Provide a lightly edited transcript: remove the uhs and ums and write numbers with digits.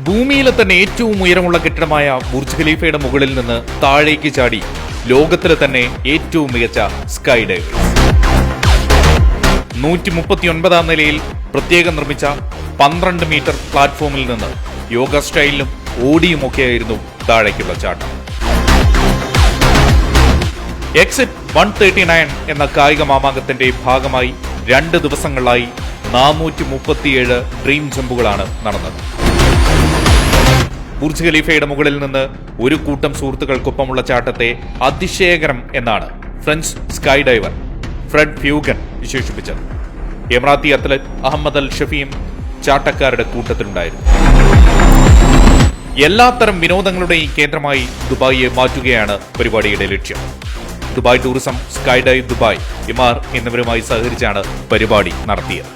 ഭൂമിയിലെ തന്നെ ഏറ്റവും ഉയരമുള്ള കെട്ടിടമായ ബുർജ് ഖലീഫയുടെ മുകളിൽ നിന്ന് താഴേക്ക് ചാടി ലോകത്തിലെ തന്നെ ഏറ്റവും മികച്ച സ്കൈ ഡൈവേഴ്സ്. 139 നിലയിൽ പ്രത്യേകം നിർമ്മിച്ച 12 മീറ്റർ പ്ലാറ്റ്ഫോമിൽ നിന്ന് യോഗ സ്റ്റൈലിലും ഓടിയുമൊക്കെയായിരുന്നു താഴേക്കുള്ള ചാട്ടം. എക്സിറ്റ് 139 എന്ന കായിക മാമാങ്കത്തിന്റെ ഭാഗമായി 2 ദിവസങ്ങളിലായി 437 ഡ്രീം ജമ്പുകളാണ് നടന്നത്. ബുർജ് ഖലീഫയുടെ മുകളിൽ നിന്ന് ഒരു കൂട്ടം സുഹൃത്തുക്കൾക്കൊപ്പമുള്ള ചാട്ടത്തെ അതിശയകരം എന്നാണ് French sky diver Fred Fugen വിശേഷിപ്പിച്ചത്. Emirati athlete Ahmed Al Shafeem ചാട്ടക്കാരുടെ കൂട്ടത്തിലുണ്ടായിരുന്നു. എല്ലാത്തരം വിനോദങ്ങളുടെയും കേന്ദ്രമായി ദുബായിയെ മാറ്റുകയാണ് പരിപാടിയുടെ ലക്ഷ്യം. Dubai tourism, sky dive Dubai, Emaar എന്നിവരുമായി സഹകരിച്ചാണ് പരിപാടി നടത്തിയത്.